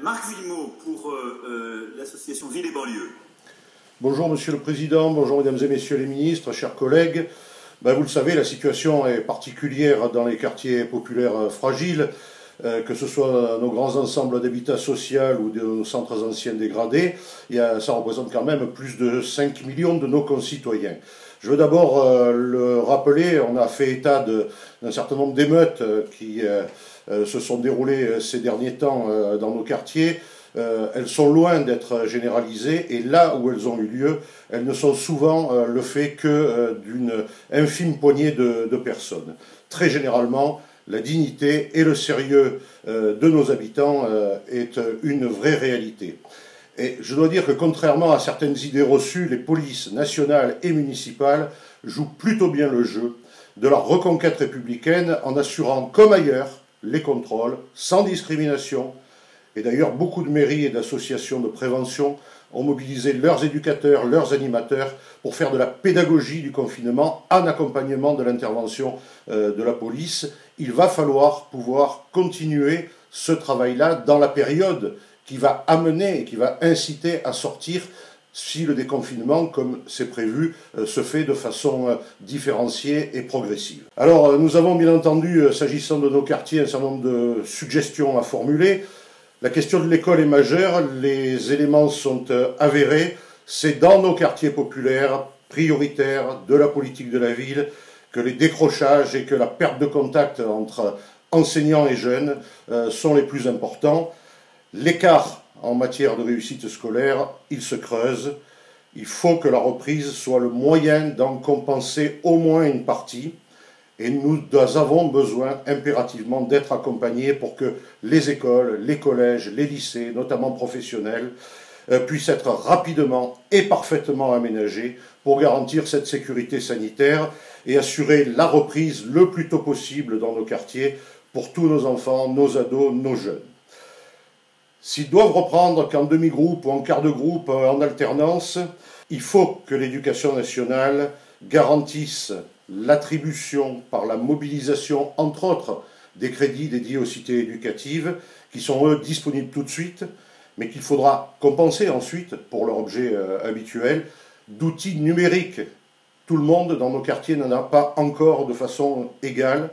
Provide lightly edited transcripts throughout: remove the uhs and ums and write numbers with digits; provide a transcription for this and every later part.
Marc Villemot pour l'association Ville et Banlieue. Bonjour Monsieur le Président, bonjour Mesdames et Messieurs les ministres, chers collègues. Vous le savez, la situation est particulière dans les quartiers populaires fragiles, que ce soit nos grands ensembles d'habitat social ou de nos centres anciens dégradés. Ça représente quand même plus de 5 millions de nos concitoyens. Je veux d'abord le rappeler, on a fait état d'un certain nombre d'émeutes qui se sont déroulées ces derniers temps dans nos quartiers. Elles sont loin d'être généralisées et là où elles ont eu lieu, elles ne sont souvent le fait que d'une infime poignée de personnes. Très généralement, la dignité et le sérieux de nos habitants est une vraie réalité. Et je dois dire que contrairement à certaines idées reçues, les polices nationales et municipales jouent plutôt bien le jeu de leur reconquête républicaine en assurant comme ailleurs les contrôles sans discrimination. Et d'ailleurs, beaucoup de mairies et d'associations de prévention ont mobilisé leurs éducateurs, leurs animateurs pour faire de la pédagogie du confinement en accompagnement de l'intervention de la police. Il va falloir pouvoir continuer ce travail-là dans la période qui va amener et qui va inciter à sortir si le déconfinement, comme c'est prévu, se fait de façon différenciée et progressive. Alors, nous avons bien entendu, s'agissant de nos quartiers, un certain nombre de suggestions à formuler. La question de l'école est majeure, les éléments sont avérés. C'est dans nos quartiers populaires, prioritaires de la politique de la ville, que les décrochages et que la perte de contact entre enseignants et jeunes sont les plus importants. L'écart en matière de réussite scolaire, il se creuse. Il faut que la reprise soit le moyen d'en compenser au moins une partie. Et nous avons besoin impérativement d'être accompagnés pour que les écoles, les collèges, les lycées, notamment professionnels, puissent être rapidement et parfaitement aménagés pour garantir cette sécurité sanitaire et assurer la reprise le plus tôt possible dans nos quartiers pour tous nos enfants, nos ados, nos jeunes. S'ils doivent reprendre qu'en demi-groupe ou en quart de groupe en alternance, il faut que l'éducation nationale garantisse l'attribution par la mobilisation, entre autres, des crédits dédiés aux cités éducatives, qui sont, eux, disponibles tout de suite, mais qu'il faudra compenser ensuite, pour leur objet habituel, d'outils numériques. Tout le monde dans nos quartiers n'en a pas encore de façon égale.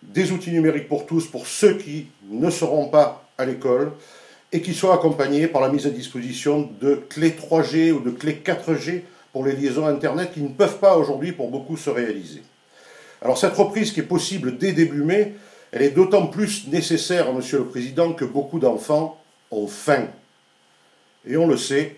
Des outils numériques pour tous, pour ceux qui ne seront pas à l'école, et qui soient accompagnés par la mise à disposition de clés 3G ou de clés 4G pour les liaisons Internet qui ne peuvent pas aujourd'hui pour beaucoup se réaliser. Alors cette reprise qui est possible dès début mai, elle est d'autant plus nécessaire, Monsieur le Président, que beaucoup d'enfants ont faim. Et on le sait,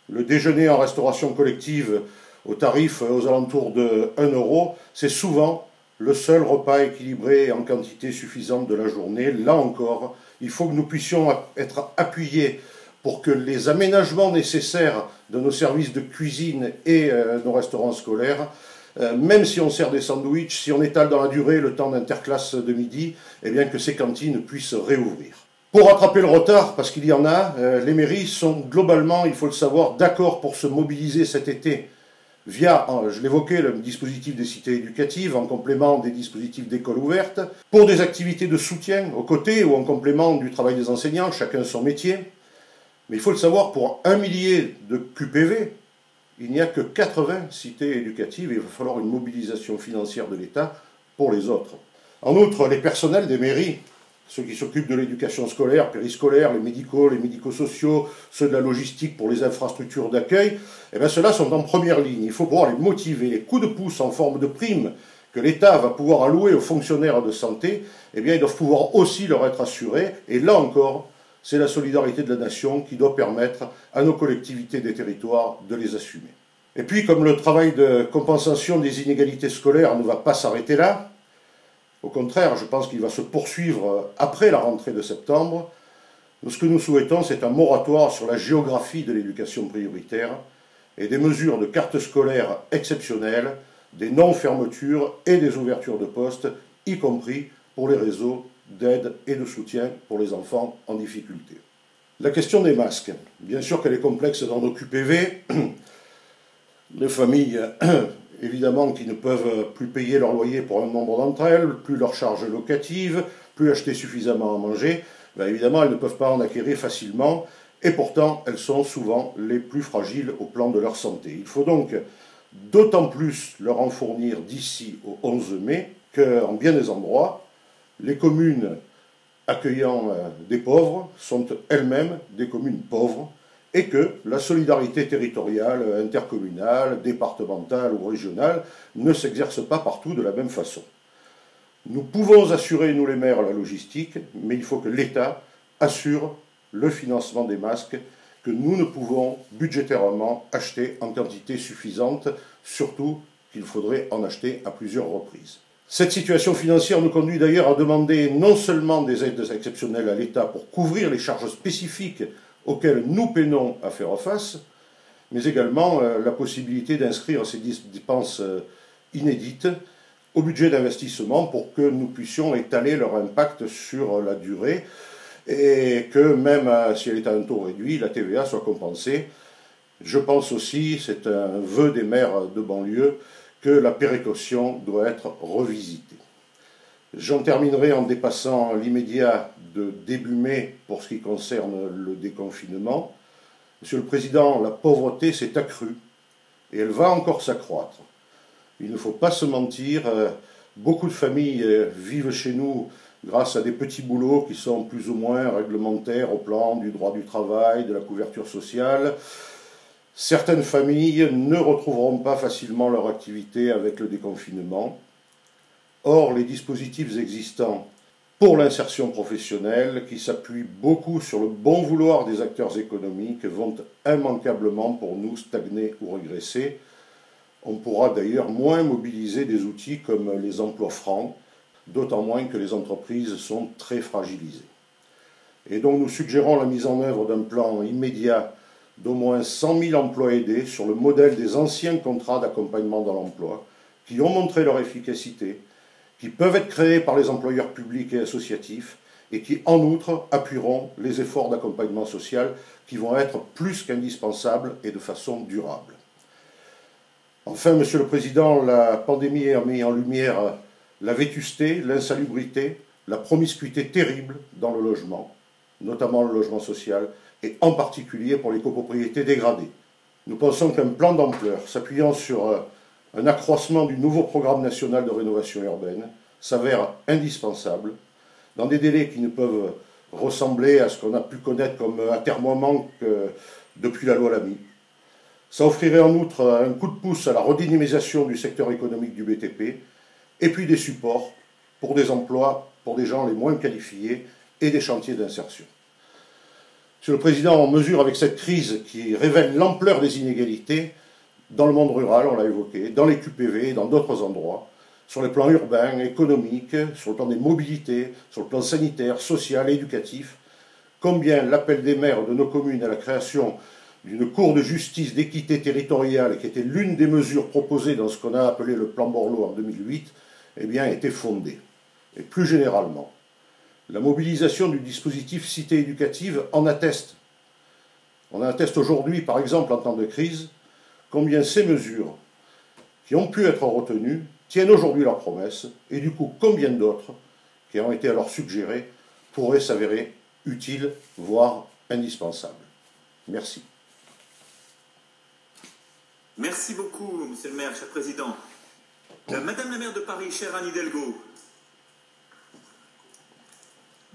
le déjeuner en restauration collective au tarif aux alentours de 1 €, c'est souvent le seul repas équilibré et en quantité suffisante de la journée. Là encore, il faut que nous puissions être appuyés pour que les aménagements nécessaires de nos services de cuisine et nos restaurants scolaires, même si on sert des sandwichs, si on étale dans la durée le temps d'interclasse de midi, eh bien que ces cantines puissent réouvrir. Pour rattraper le retard, parce qu'il y en a, les mairies sont globalement, il faut le savoir, d'accord pour se mobiliser cet été via, je l'évoquais, le dispositif des cités éducatives, en complément des dispositifs d'écoles ouvertes, pour des activités de soutien aux côtés ou en complément du travail des enseignants, chacun son métier. Mais il faut le savoir, pour 1 millier de QPV, il n'y a que 80 cités éducatives et il va falloir une mobilisation financière de l'État pour les autres. En outre, les personnels des mairies, ceux qui s'occupent de l'éducation scolaire, périscolaire, les médico-sociaux, ceux de la logistique pour les infrastructures d'accueil, eh bien ceux-là sont en première ligne. Il faut pouvoir les motiver. Les coups de pouce en forme de primes que l'État va pouvoir allouer aux fonctionnaires de santé, eh bien ils doivent pouvoir aussi leur être assurés. Et là encore, c'est la solidarité de la nation qui doit permettre à nos collectivités des territoires de les assumer. Et puis, comme le travail de compensation des inégalités scolaires ne va pas s'arrêter là, au contraire, je pense qu'il va se poursuivre après la rentrée de septembre. Ce que nous souhaitons, c'est un moratoire sur la géographie de l'éducation prioritaire et des mesures de carte scolaire exceptionnelles, des non-fermetures et des ouvertures de postes, y compris pour les réseaux d'aide et de soutien pour les enfants en difficulté. La question des masques, bien sûr qu'elle est complexe dans nos QPV. Les familles évidemment, qui ne peuvent plus payer leur loyer pour un nombre d'entre elles, plus leurs charges locatives, plus acheter suffisamment à manger, ben évidemment elles ne peuvent pas en acquérir facilement, et pourtant elles sont souvent les plus fragiles au plan de leur santé. Il faut donc d'autant plus leur en fournir d'ici au 11 mai qu'en bien des endroits, les communes accueillant des pauvres sont elles-mêmes des communes pauvres, et que la solidarité territoriale, intercommunale, départementale ou régionale ne s'exerce pas partout de la même façon. Nous pouvons assurer, nous les maires, la logistique, mais il faut que l'État assure le financement des masques que nous ne pouvons budgétairement acheter en quantité suffisante, surtout qu'il faudrait en acheter à plusieurs reprises. Cette situation financière nous conduit d'ailleurs à demander non seulement des aides exceptionnelles à l'État pour couvrir les charges spécifiques auxquelles nous peinons à faire face, mais également la possibilité d'inscrire ces dépenses inédites au budget d'investissement pour que nous puissions étaler leur impact sur la durée et que même si elle est à un taux réduit, la TVA soit compensée. Je pense aussi, c'est un vœu des maires de banlieue, que la péréquation doit être revisitée. J'en terminerai en dépassant l'immédiat de début mai pour ce qui concerne le déconfinement. Monsieur le Président, la pauvreté s'est accrue et elle va encore s'accroître. Il ne faut pas se mentir, beaucoup de familles vivent chez nous grâce à des petits boulots qui sont plus ou moins réglementaires au plan du droit du travail, de la couverture sociale. Certaines familles ne retrouveront pas facilement leur activité avec le déconfinement. Or, les dispositifs existants pour l'insertion professionnelle, qui s'appuient beaucoup sur le bon vouloir des acteurs économiques, vont immanquablement pour nous stagner ou régresser. On pourra d'ailleurs moins mobiliser des outils comme les emplois francs, d'autant moins que les entreprises sont très fragilisées. Et donc nous suggérons la mise en œuvre d'un plan immédiat d'au moins 100 000 emplois aidés sur le modèle des anciens contrats d'accompagnement dans l'emploi, qui ont montré leur efficacité, qui peuvent être créés par les employeurs publics et associatifs, et qui, en outre, appuieront les efforts d'accompagnement social qui vont être plus qu'indispensables et de façon durable. Enfin, Monsieur le Président, la pandémie a mis en lumière la vétusté, l'insalubrité, la promiscuité terrible dans le logement, notamment le logement social, et en particulier pour les copropriétés dégradées. Nous pensons qu'un plan d'ampleur, s'appuyant sur un accroissement du nouveau programme national de rénovation urbaine, s'avère indispensable, dans des délais qui ne peuvent ressembler à ce qu'on a pu connaître comme atermoiement depuis la loi Lamy. Ça offrirait en outre un coup de pouce à la redynamisation du secteur économique du BTP, et puis des supports pour des emplois pour des gens les moins qualifiés et des chantiers d'insertion. Monsieur le Président, on mesure avec cette crise qui révèle l'ampleur des inégalités dans le monde rural, on l'a évoqué, dans les QPV et dans d'autres endroits, sur les plans urbains, économiques, sur le plan des mobilités, sur le plan sanitaire, social et éducatif, combien l'appel des maires de nos communes à la création d'une cour de justice d'équité territoriale, qui était l'une des mesures proposées dans ce qu'on a appelé le plan Borloo en 2008, eh bien, était fondé. Et plus généralement, la mobilisation du dispositif Cité éducative en atteste. On atteste aujourd'hui, par exemple, en temps de crise, combien ces mesures qui ont pu être retenues tiennent aujourd'hui leurs promesses, et du coup, combien d'autres qui ont été alors suggérées pourraient s'avérer utiles, voire indispensables. Merci. Merci beaucoup, Monsieur le maire, cher président. Madame la maire de Paris, chère Anne Hidalgo.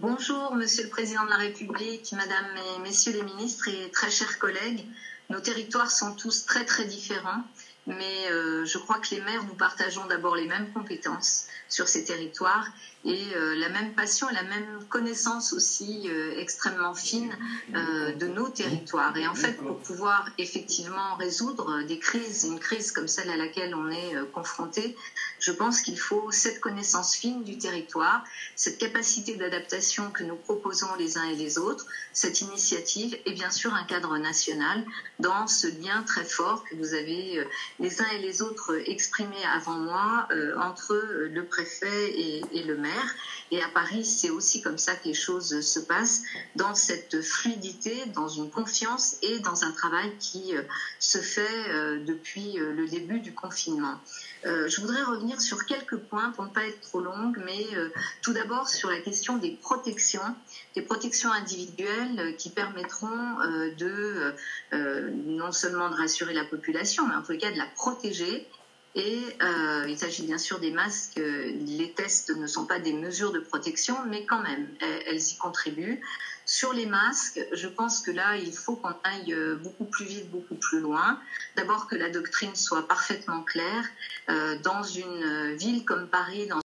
Bonjour, Monsieur le Président de la République, Madame et Messieurs les ministres et très chers collègues. Nos territoires sont tous très très différents, mais je crois que les maires, nous partageons d'abord les mêmes compétences sur ces territoires et la même passion et la même connaissance aussi extrêmement fine de nos territoires. Et en fait, pour pouvoir effectivement résoudre des crises, une crise comme celle à laquelle on est confronté, je pense qu'il faut cette connaissance fine du territoire, cette capacité d'adaptation que nous proposons les uns et les autres, cette initiative et bien sûr un cadre national dans ce lien très fort que vous avez les uns et les autres exprimés avant moi entre le préfet et le maire. Et à Paris, c'est aussi comme ça que les choses se passent, dans cette fluidité, dans une confiance et dans un travail qui se fait depuis le début du confinement. Je voudrais revenir sur quelques points pour ne pas être trop longue, mais tout d'abord sur la question des protections individuelles qui permettront non seulement de rassurer la population, mais en tout cas de la protéger. Et il s'agit bien sûr des masques. Les tests ne sont pas des mesures de protection, mais quand même, elles y contribuent. Sur les masques, je pense que là, il faut qu'on aille beaucoup plus vite, beaucoup plus loin. D'abord que la doctrine soit parfaitement claire. Dans une ville comme Paris, dans